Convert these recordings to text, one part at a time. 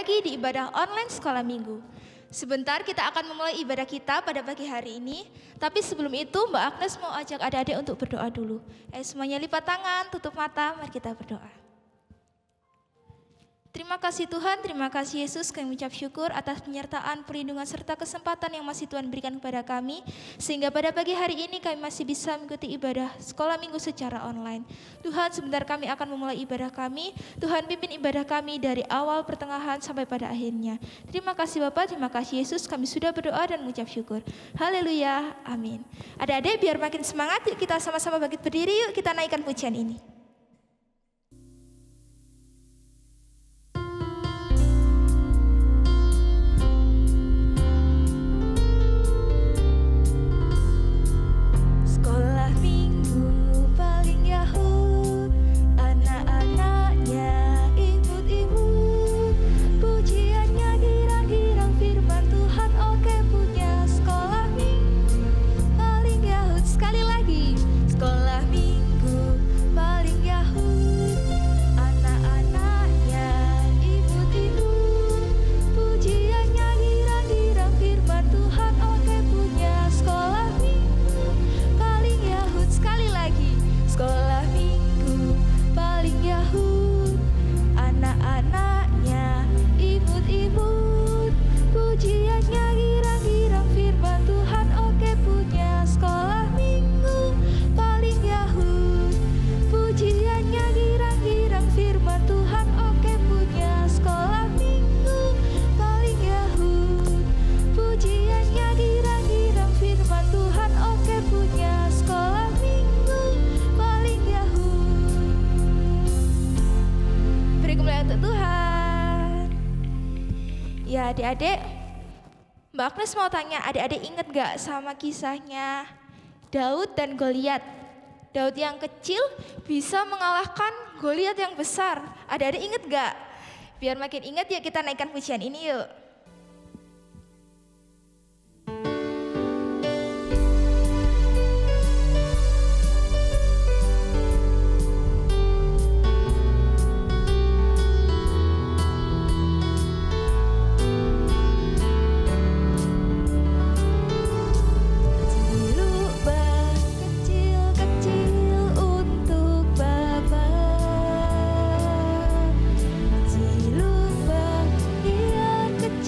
lagi di ibadah online sekolah minggu. Sebentar kita akan memulai ibadah kita pada pagi hari ini. Tapi sebelum itu Mbak Agnes mau ajak adik-adik untuk berdoa dulu. Semuanya lipat tangan, tutup mata, mari kita berdoa. Terima kasih Tuhan, terima kasih Yesus, kami mengucap syukur atas penyertaan, perlindungan serta kesempatan yang masih Tuhan berikan kepada kami. Sehingga pada pagi hari ini kami masih bisa mengikuti ibadah sekolah minggu secara online. Tuhan, sebentar kami akan memulai ibadah kami. Tuhan pimpin ibadah kami dari awal, pertengahan, sampai pada akhirnya. Terima kasih Bapak, terima kasih Yesus, kami sudah berdoa dan mengucap syukur. Haleluya, amin. Adik-adik biar makin semangat, yuk kita sama-sama bangkit berdiri, yuk kita naikkan pujian ini. Adik-adik, Mbak Agnes mau tanya, adik-adik ingat gak sama kisahnya Daud dan Goliat? Daud yang kecil bisa mengalahkan Goliat yang besar. Adik-adik ingat gak? Biar makin ingat yuk kita naikkan pujian ini yuk. Kecil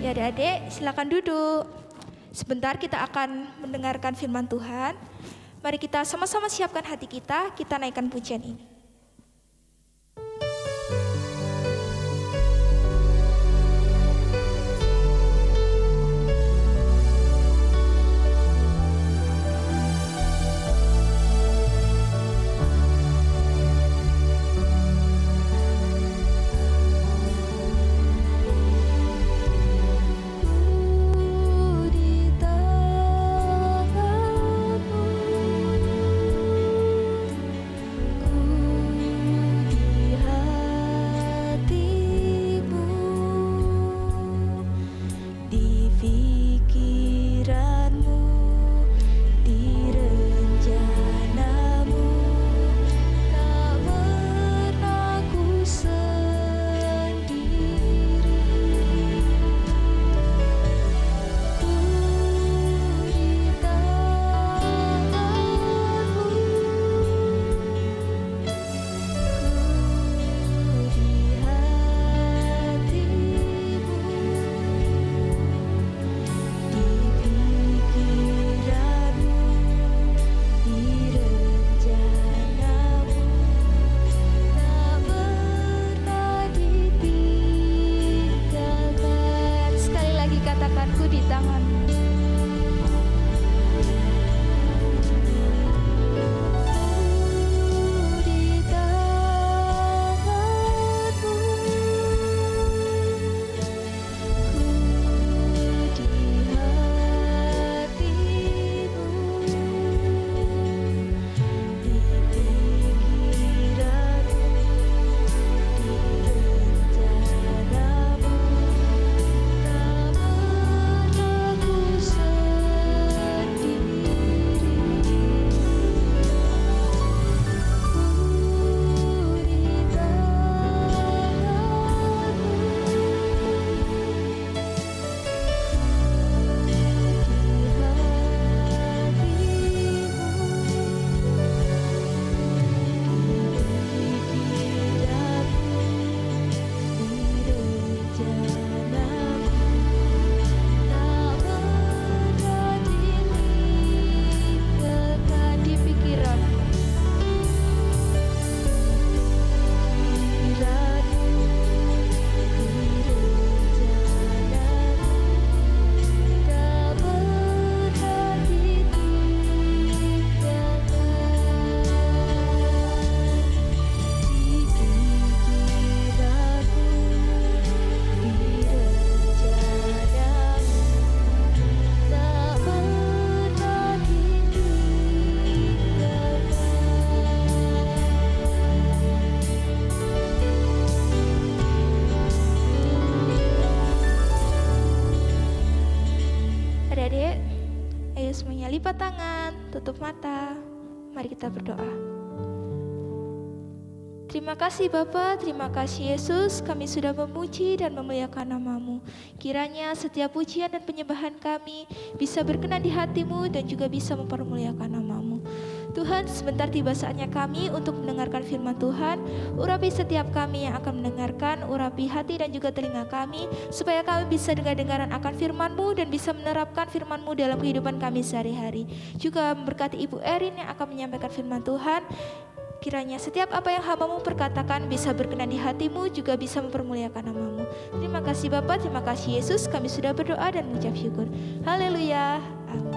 Ya adik-adik, silakan duduk. Sebentar kita akan mendengarkan firman Tuhan. Mari kita sama-sama siapkan hati kita naikkan pujian ini. Lipat tangan, tutup mata. Mari kita berdoa. Terima kasih Bapa, terima kasih Yesus, kami sudah memuji dan memuliakan nama-Mu. Kiranya setiap pujian dan penyembahan kami bisa berkenan di hati-Mu dan juga bisa mempermuliakan nama-Mu. Tuhan, sebentar tiba saatnya kami untuk mendengarkan firman Tuhan. Urapi setiap kami yang akan mendengarkan, urapi hati dan juga telinga kami, supaya kami bisa dengar-dengaran akan firman-Mu dan bisa menerapkan firman-Mu dalam kehidupan kami sehari-hari. Juga memberkati Ibu Erin yang akan menyampaikan firman Tuhan. Kiranya setiap apa yang hamba-Mu perkatakan bisa berkenan di hati-Mu, juga bisa mempermuliakan nama-Mu. Terima kasih Bapa, terima kasih Yesus, kami sudah berdoa dan mengucap syukur. Haleluya, amin.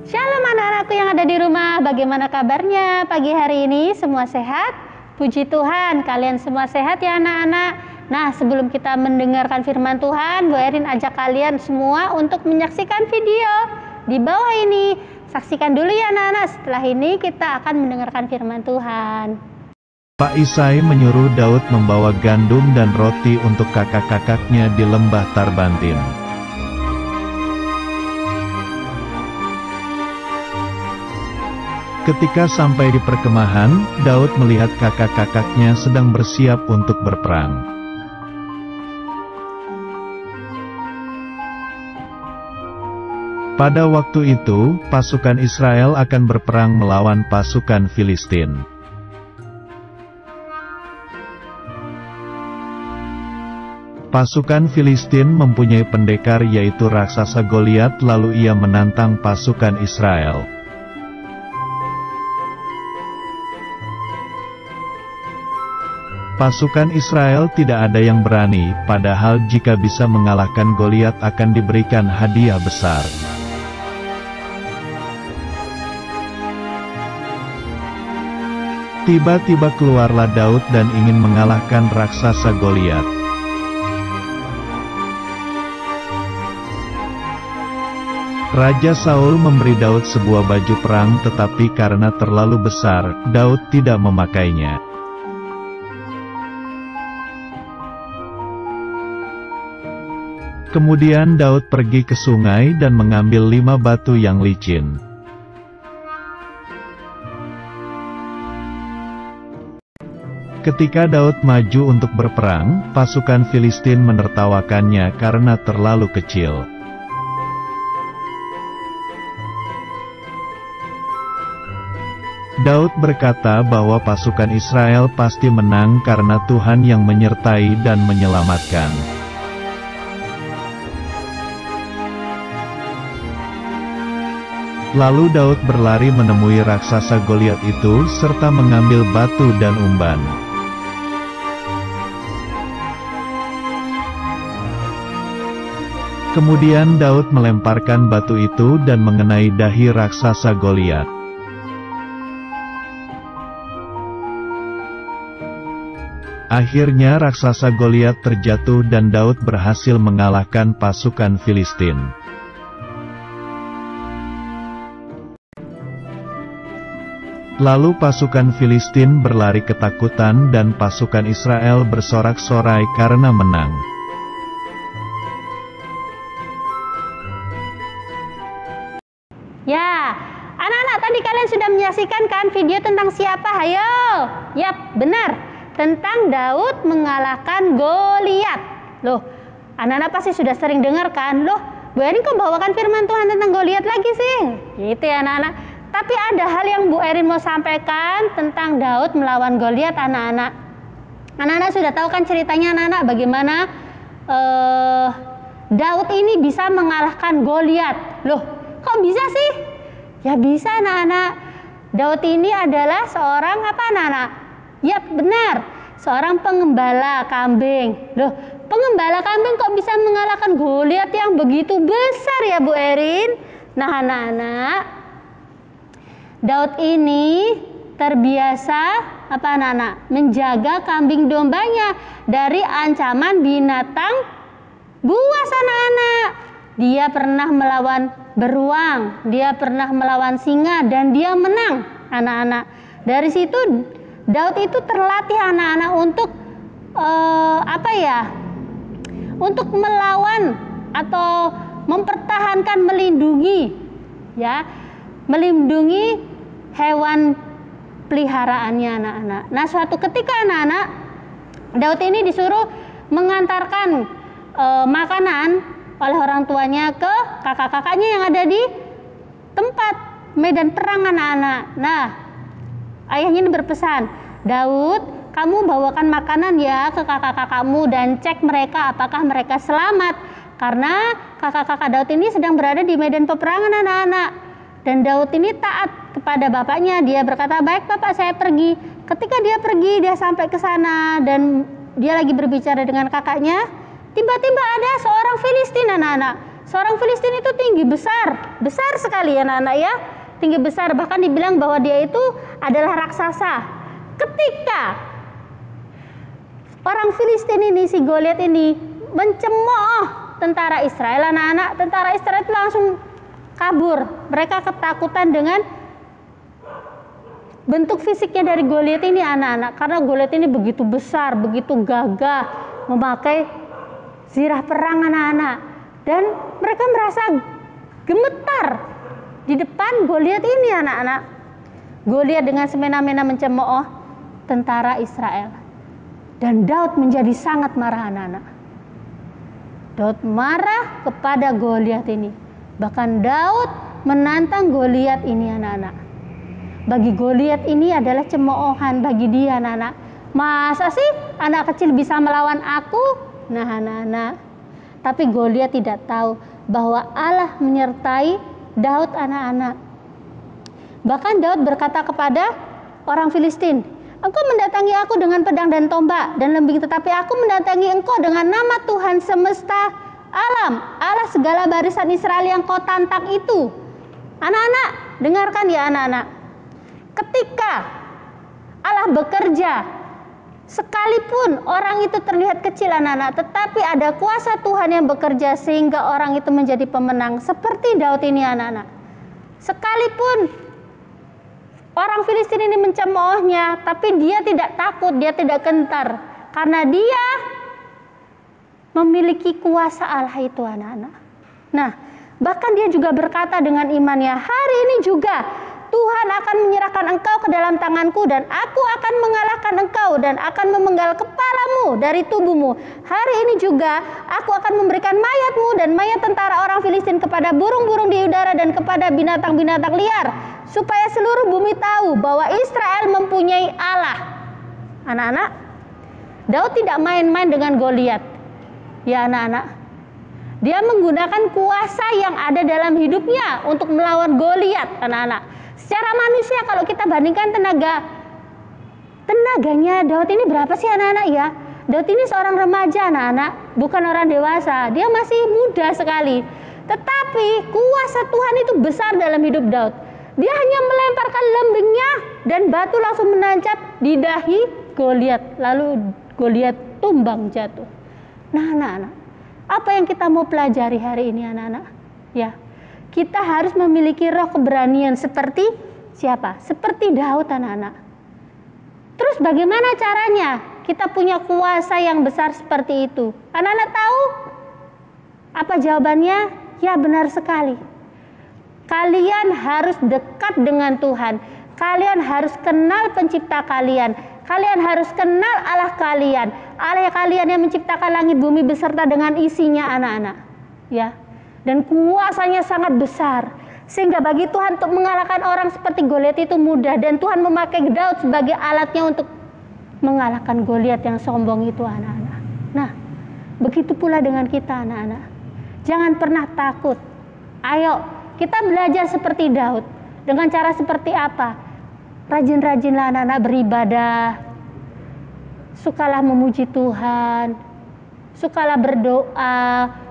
Shalom anak-anakku yang ada di rumah, bagaimana kabarnya pagi hari ini? Semua sehat? Puji Tuhan, kalian semua sehat ya anak-anak? Nah, sebelum kita mendengarkan firman Tuhan, Bu Erin ajak kalian semua untuk menyaksikan video di bawah ini. Saksikan dulu ya anak-anak, setelah ini kita akan mendengarkan firman Tuhan. Pak Isai menyuruh Daud membawa gandum dan roti untuk kakak-kakaknya di lembah Tarbantin. Ketika sampai di perkemahan, Daud melihat kakak-kakaknya sedang bersiap untuk berperang. Pada waktu itu, pasukan Israel akan berperang melawan pasukan Filistin. Pasukan Filistin mempunyai pendekar yaitu raksasa Goliat, lalu ia menantang pasukan Israel. Pasukan Israel tidak ada yang berani, padahal jika bisa mengalahkan Goliat akan diberikan hadiah besar. Tiba-tiba keluarlah Daud dan ingin mengalahkan raksasa Goliat. Raja Saul memberi Daud sebuah baju perang, tetapi karena terlalu besar, Daud tidak memakainya. Kemudian Daud pergi ke sungai dan mengambil 5 batu yang licin. Ketika Daud maju untuk berperang, pasukan Filistin menertawakannya karena terlalu kecil. Daud berkata bahwa pasukan Israel pasti menang karena Tuhan yang menyertai dan menyelamatkan. Lalu Daud berlari menemui raksasa Goliat itu serta mengambil batu dan umban. Kemudian Daud melemparkan batu itu dan mengenai dahi raksasa Goliat. Akhirnya raksasa Goliat terjatuh dan Daud berhasil mengalahkan pasukan Filistin. Lalu pasukan Filistin berlari ketakutan dan pasukan Israel bersorak-sorai karena menang. Ya, anak-anak tadi kalian sudah menyaksikan kan video tentang siapa? Hayo. Yap, benar. Tentang Daud mengalahkan Goliat. Loh, anak-anak pasti sudah sering dengar kan? Loh, Bu Erin kok bawakan firman Tuhan tentang Goliat lagi sih? Gitu ya anak-anak. Tapi ada hal yang Bu Erin mau sampaikan tentang Daud melawan Goliat, anak-anak. Anak-anak sudah tahu kan ceritanya anak-anak bagaimana Daud ini bisa mengalahkan Goliat. Loh, kok bisa sih? Ya bisa anak-anak. Daud ini adalah seorang apa anak-anak? Ya benar, seorang pengembala kambing. Loh, pengembala kambing kok bisa mengalahkan Goliat yang begitu besar ya Bu Erin? Nah anak-anak, Daud ini terbiasa apa anak-anak? Menjaga kambing dombanya dari ancaman binatang buas anak-anak. Dia pernah melawan beruang, dia pernah melawan singa dan dia menang anak-anak. Dari situ Daud itu terlatih anak-anak untuk untuk melawan atau mempertahankan, melindungi hewan peliharaannya anak-anak. Nah, suatu ketika anak-anak, Daud ini disuruh mengantarkan makanan oleh orang tuanya ke kakak-kakaknya yang ada di tempat medan perang anak-anak. Nah, ayahnya ini berpesan, Daud, kamu bawakan makanan ya ke kakak-kakakmu dan cek mereka apakah mereka selamat. Karena kakak-kakak Daud ini sedang berada di medan peperangan anak-anak. Dan Daud ini taat kepada bapaknya. Dia berkata, baik bapak, saya pergi. Ketika dia pergi, dia sampai ke sana dan dia lagi berbicara dengan kakaknya. Tiba-tiba ada seorang Filistin anak-anak. Seorang Filistin itu tinggi besar, besar sekali anak-anak ya. Tinggi besar, bahkan dibilang bahwa dia itu adalah raksasa. Ketika orang Filistin ini, si Goliat ini mencemooh tentara Israel anak-anak, tentara Israel itu langsung kabur. Mereka ketakutan dengan bentuk fisiknya dari Goliat ini anak-anak, karena Goliat ini begitu besar, begitu gagah, memakai zirah perang anak-anak, dan mereka merasa gemetar di depan Goliat ini anak-anak. Goliat dengan semena-mena mencemooh tentara Israel, dan Daud menjadi sangat marah anak-anak. Daud marah kepada Goliat ini. Bahkan Daud menantang Goliat ini anak-anak. Bagi Goliat ini adalah cemoohan bagi dia anak-anak. Masa sih anak kecil bisa melawan aku? Nah anak-anak, tapi Goliat tidak tahu bahwa Allah menyertai Daud anak-anak. Bahkan Daud berkata kepada orang Filistin, engkau mendatangi aku dengan pedang dan tombak dan lembing, tetapi aku mendatangi engkau dengan nama Tuhan semesta alam, Allah segala barisan Israel yang kau tantang itu. Anak-anak, dengarkan ya anak-anak. Ketika Allah bekerja, sekalipun orang itu terlihat kecil anak-anak, tetapi ada kuasa Tuhan yang bekerja sehingga orang itu menjadi pemenang. Seperti Daud ini anak-anak. Sekalipun orang Filistin ini mencemoohnya, tapi dia tidak takut, dia tidak gentar. Karena dia memiliki kuasa Allah itu anak-anak. Nah, bahkan dia juga berkata dengan imannya, hari ini juga Tuhan akan menyerahkan engkau ke dalam tanganku dan aku akan mengalahkan engkau dan akan memenggal kepalamu dari tubuhmu. Hari ini juga aku akan memberikan mayatmu dan mayat tentara orang Filistin kepada burung-burung di udara dan kepada binatang-binatang liar, supaya seluruh bumi tahu bahwa Israel mempunyai Allah. Anak-anak, Daud tidak main-main dengan Goliat. Ya anak-anak, dia menggunakan kuasa yang ada dalam hidupnya untuk melawan Goliat anak-anak. Secara manusia kalau kita bandingkan tenaganya Daud ini berapa sih anak-anak ya? Daud ini seorang remaja anak-anak, bukan orang dewasa. Dia masih muda sekali. Tetapi kuasa Tuhan itu besar dalam hidup Daud. Dia hanya melemparkan lembingnya dan batu langsung menancap di dahi Goliat. Lalu Goliat tumbang jatuh. Nah anak-anak, apa yang kita mau pelajari hari ini anak-anak? Ya, kita harus memiliki roh keberanian seperti siapa? Seperti Daud anak-anak. Terus bagaimana caranya kita punya kuasa yang besar seperti itu? Anak-anak tahu apa jawabannya? Ya benar sekali. Kalian harus dekat dengan Tuhan. Kalian harus kenal pencipta kalian. Kalian harus kenal Allah kalian. Allah kalian yang menciptakan langit bumi beserta dengan isinya anak-anak. Ya. Dan kuasanya sangat besar. Sehingga bagi Tuhan untuk mengalahkan orang seperti Goliat itu mudah. Dan Tuhan memakai Daud sebagai alatnya untuk mengalahkan Goliat yang sombong itu anak-anak. Nah, begitu pula dengan kita anak-anak. Jangan pernah takut. Ayo, kita belajar seperti Daud. Dengan cara seperti apa? Rajin-rajinlah anak-anak beribadah. Sukalah memuji Tuhan. Sukalah berdoa.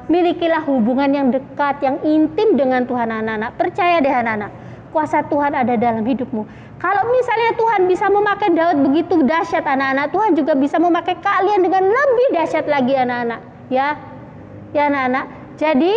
Milikilah hubungan yang dekat, yang intim dengan Tuhan anak-anak. Percaya deh anak-anak, kuasa Tuhan ada dalam hidupmu. Kalau misalnya Tuhan bisa memakai Daud begitu dahsyat anak-anak, Tuhan juga bisa memakai kalian dengan lebih dahsyat lagi anak-anak. Ya anak-anak. Jadi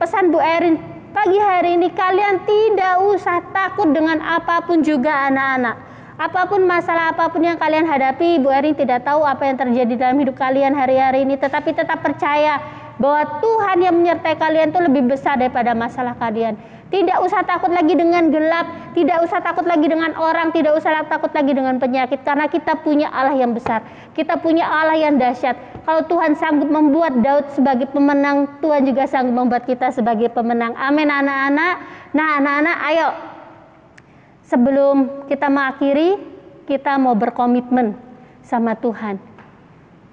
pesan Bu Erin pagi hari ini, kalian tidak usah takut dengan apapun juga anak-anak. Apapun masalah, apapun yang kalian hadapi, Bu Erin tidak tahu apa yang terjadi dalam hidup kalian hari-hari ini. Tetapi tetap percaya bahwa Tuhan yang menyertai kalian itu lebih besar daripada masalah kalian. Tidak usah takut lagi dengan gelap, tidak usah takut lagi dengan orang, tidak usah takut lagi dengan penyakit. Karena kita punya Allah yang besar, kita punya Allah yang dahsyat. Kalau Tuhan sanggup membuat Daud sebagai pemenang, Tuhan juga sanggup membuat kita sebagai pemenang. Amin anak-anak. Nah anak-anak, ayo sebelum kita mengakhiri, kita mau berkomitmen sama Tuhan.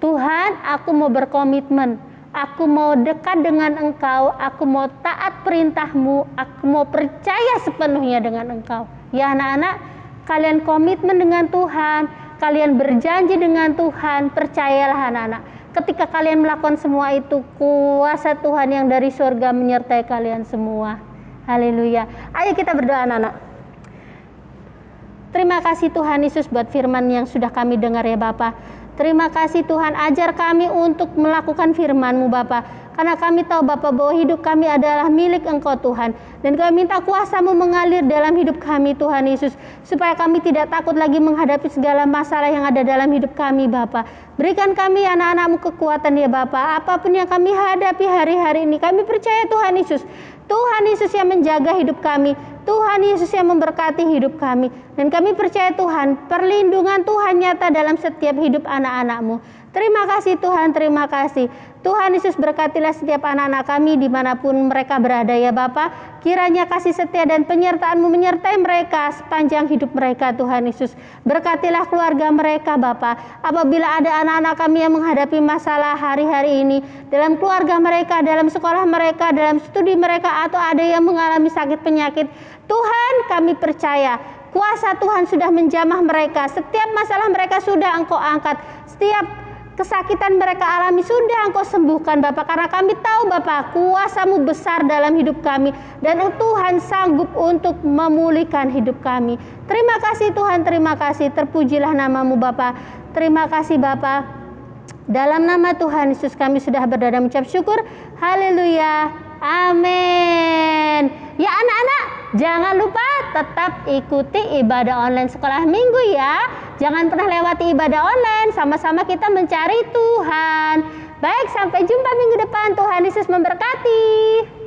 Tuhan, aku mau berkomitmen. Aku mau dekat dengan Engkau, aku mau taat perintah-Mu, aku mau percaya sepenuhnya dengan Engkau. Ya anak-anak, kalian komitmen dengan Tuhan, kalian berjanji dengan Tuhan, percayalah anak-anak. Ketika kalian melakukan semua itu, kuasa Tuhan yang dari surga menyertai kalian semua. Haleluya. Ayo kita berdoa anak-anak. Terima kasih Tuhan Yesus buat firman yang sudah kami dengar ya Bapa. Terima kasih Tuhan, ajar kami untuk melakukan firman-Mu Bapa. Karena kami tahu Bapa bahwa hidup kami adalah milik Engkau Tuhan. Dan kami minta kuasa-Mu mengalir dalam hidup kami Tuhan Yesus. Supaya kami tidak takut lagi menghadapi segala masalah yang ada dalam hidup kami Bapa. Berikan kami anak-anak-Mu kekuatan ya Bapa. Apapun yang kami hadapi hari-hari ini, kami percaya Tuhan Yesus. Tuhan Yesus yang menjaga hidup kami. Tuhan Yesus yang memberkati hidup kami. Dan kami percaya Tuhan, perlindungan Tuhan nyata dalam setiap hidup anak-anak-Mu. Terima kasih Tuhan, terima kasih. Tuhan Yesus berkatilah setiap anak-anak kami dimanapun mereka berada ya Bapa. Kiranya kasih setia dan penyertaan-Mu menyertai mereka sepanjang hidup mereka Tuhan Yesus. Berkatilah keluarga mereka Bapa. Apabila ada anak-anak kami yang menghadapi masalah hari-hari ini, dalam keluarga mereka, dalam sekolah mereka, dalam studi mereka, atau ada yang mengalami sakit penyakit, Tuhan kami percaya kuasa Tuhan sudah menjamah mereka. Setiap masalah mereka sudah Engkau angkat. Setiap kesakitan mereka alami sudah Engkau sembuhkan Bapak, karena kami tahu Bapak kuasa-Mu besar dalam hidup kami dan Tuhan sanggup untuk memulihkan hidup kami. Terima kasih Tuhan, terima kasih, terpujilah nama-Mu Bapak. Terima kasih Bapak. Dalam nama Tuhan Yesus kami sudah berdoa dan mengucap syukur. Haleluya. Amin. Ya anak-anak, jangan lupa tetap ikuti ibadah online sekolah minggu ya. Jangan pernah lewati ibadah online, sama-sama kita mencari Tuhan. Baik, sampai jumpa minggu depan. Tuhan Yesus memberkati.